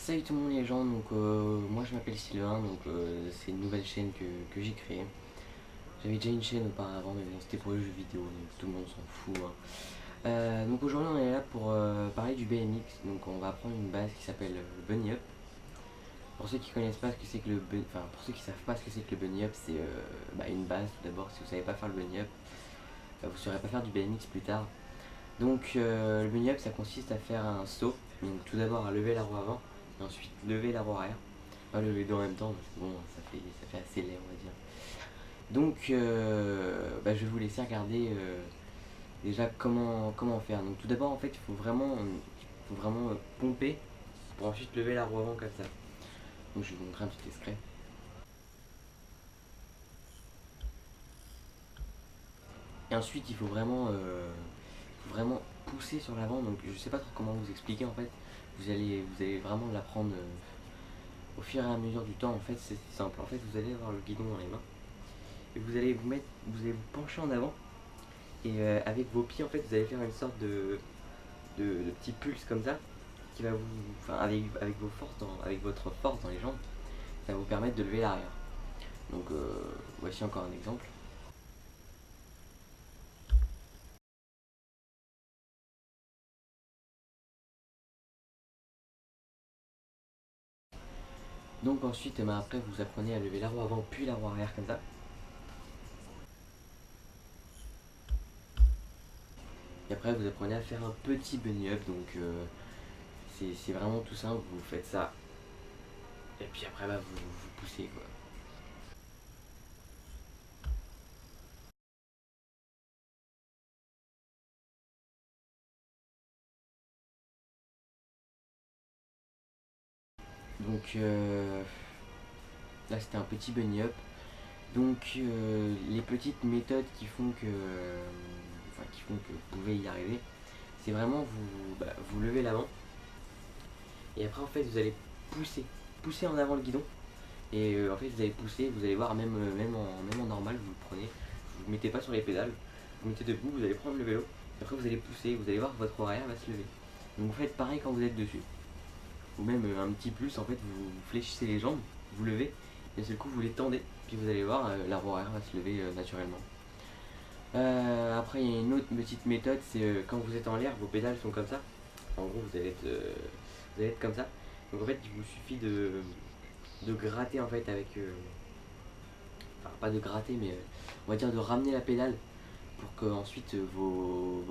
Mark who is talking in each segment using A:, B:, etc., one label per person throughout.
A: Salut tout le monde les gens, donc moi je m'appelle Sylvain, donc c'est une nouvelle chaîne que j'ai créée. J'avais déjà une chaîne auparavant, mais bon c'était pour les jeux vidéo, donc tout le monde s'en fout, hein. Donc aujourd'hui on est là pour parler du BMX, donc on va prendre une base qui s'appelle le Bunny Up. Pour ceux qui connaissent pas ce que c'est que enfin pour ceux qui savent pas ce que c'est que le Bunny Up, c'est une base tout d'abord. Si vous savez pas faire le Bunny Up, vous saurez pas faire du BMX plus tard. Donc le bunny up ça consiste à faire un saut, donc tout d'abord à lever la roue avant, et ensuite lever la roue arrière. Pas lever les deux en même temps, parce que bon ça fait assez laid on va dire. Donc je vais vous laisser regarder déjà comment faire. Donc tout d'abord en fait il faut vraiment pomper pour ensuite lever la roue avant comme ça. Donc je vais vous montrer un petit extrait. Et ensuite il faut vraiment pousser sur l'avant, donc je sais pas trop comment vous expliquer en fait. Vous allez vraiment l'apprendre au fur et à mesure du temps. En fait c'est simple, en fait vous allez avoir le guidon dans les mains et vous allez vous pencher en avant et avec vos pieds en fait vous allez faire une sorte de petit pulse comme ça qui va vous, enfin avec vos forces avec votre force dans les jambes, ça va vous permettre de lever l'arrière. Donc voici encore un exemple. Donc ensuite après vous apprenez à lever la roue avant puis la roue arrière comme ça. Et après vous apprenez à faire un petit bunny up, donc c'est vraiment tout simple, vous faites ça et puis après vous poussez quoi. Donc là c'était un petit bunny up. Donc les petites méthodes qui font que vous pouvez y arriver, c'est vraiment vous levez l'avant et après en fait vous allez pousser en avant le guidon et en fait vous allez pousser, vous allez voir même en normal vous le prenez, vous ne mettez pas sur les pédales, vous mettez debout, vous allez prendre le vélo et après vous allez pousser, vous allez voir que votre arrière va se lever. Donc vous faites pareil quand vous êtes dessus, ou même un petit plus en fait vous fléchissez les jambes, vous levez et d'un seul coup vous les tendez, puis vous allez voir la roue arrière va se lever naturellement. Après il y a une autre petite méthode, c'est quand vous êtes en l'air, vos pédales sont comme ça. En gros vous allez être comme ça. Donc en fait il vous suffit de gratter en fait avec enfin pas de gratter mais on va dire de ramener la pédale pour que ensuite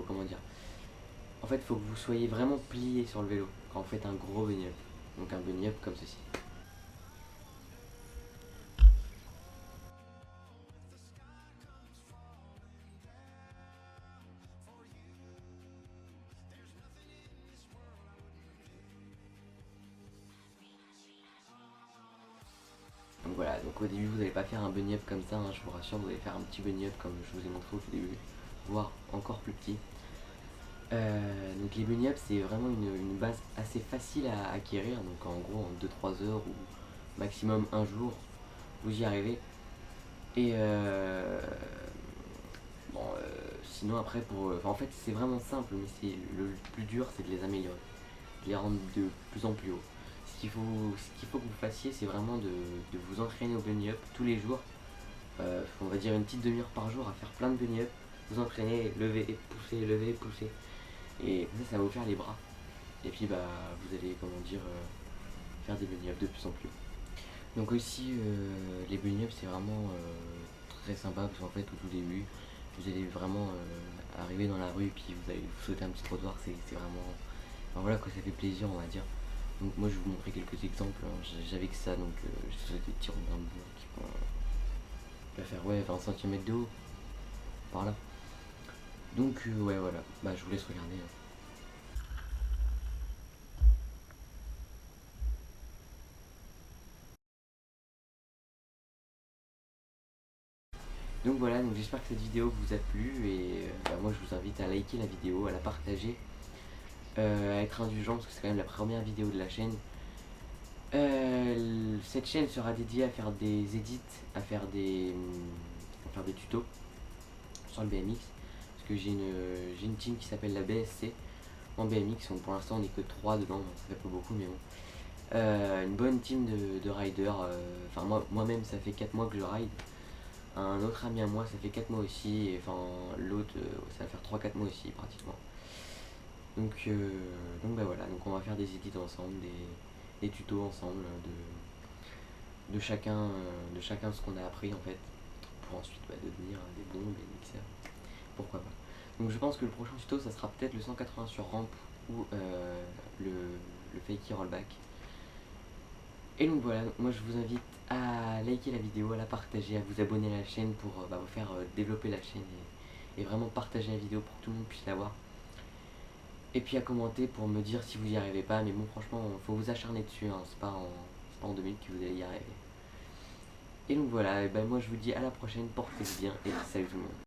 A: comment dire, en fait il faut que vous soyez vraiment plié sur le vélo quand vous faites un gros bunny up, donc un bunny up comme ceci. Donc voilà, donc au début vous n'allez pas faire un bunny up comme ça, hein, je vous rassure, vous allez faire un petit bunny up comme je vous ai montré au tout début, voire encore plus petit. Donc les bunny up c'est vraiment une base assez facile à acquérir, donc en gros en 2-3 heures ou maximum un jour vous y arrivez. Et sinon après en fait c'est vraiment simple, mais c'est le plus dur c'est de les améliorer, de les rendre de plus en plus haut. Ce qu'il faut que vous fassiez c'est vraiment de vous entraîner au bunny up tous les jours. On va dire une petite demi-heure par jour à faire plein de bunny up, vous entraîner, lever, pousser. Et ça va vous faire les bras. Et puis vous allez faire des bunny up de plus en plus. Donc aussi les bunny up c'est vraiment très sympa parce qu'en fait au tout début vous allez vraiment arriver dans la rue puis vous allez vous sauter un petit trottoir, c'est vraiment, enfin voilà quoi, ça fait plaisir on va dire. Donc moi je vais vous montrer quelques exemples, hein. J'avais que ça, donc je faisais des petits ronds dans le bois qui vont faire 20 cm de haut par là. Donc ouais voilà, je vous laisse regarder, hein. Donc voilà, donc j'espère que cette vidéo vous a plu et moi je vous invite à liker la vidéo, à la partager, à être indulgent parce que c'est quand même la première vidéo de la chaîne. Cette chaîne sera dédiée à faire des edits, à faire des tutos sur le BMX parce que j'ai une team qui s'appelle la BSC en BMX, donc pour l'instant on n'est que 3 dedans donc ça fait pas beaucoup mais bon. une bonne team de riders. Enfin, moi-même, ça fait 4 mois que je ride. Un autre ami à moi, ça fait 4 mois aussi. Et enfin, l'autre, ça va faire 3-4 mois aussi, pratiquement. Donc bah voilà, donc on va faire des édits ensemble, des tutos ensemble de chacun ce qu'on a appris en fait, pour ensuite devenir des bons des mixeurs. Pourquoi pas. Donc je pense que le prochain tuto ça sera peut-être le 180 sur ramp ou le fakey rollback. Et donc voilà, moi je vous invite à liker la vidéo, à la partager, à vous abonner à la chaîne pour vous faire développer la chaîne et vraiment partager la vidéo pour que tout le monde puisse la voir. Et puis à commenter pour me dire si vous y arrivez pas, mais bon franchement faut vous acharner dessus, hein. C'est pas en 2 minutes que vous allez y arriver. Et donc voilà, et ben moi je vous dis à la prochaine, portez-vous bien et salut tout le monde.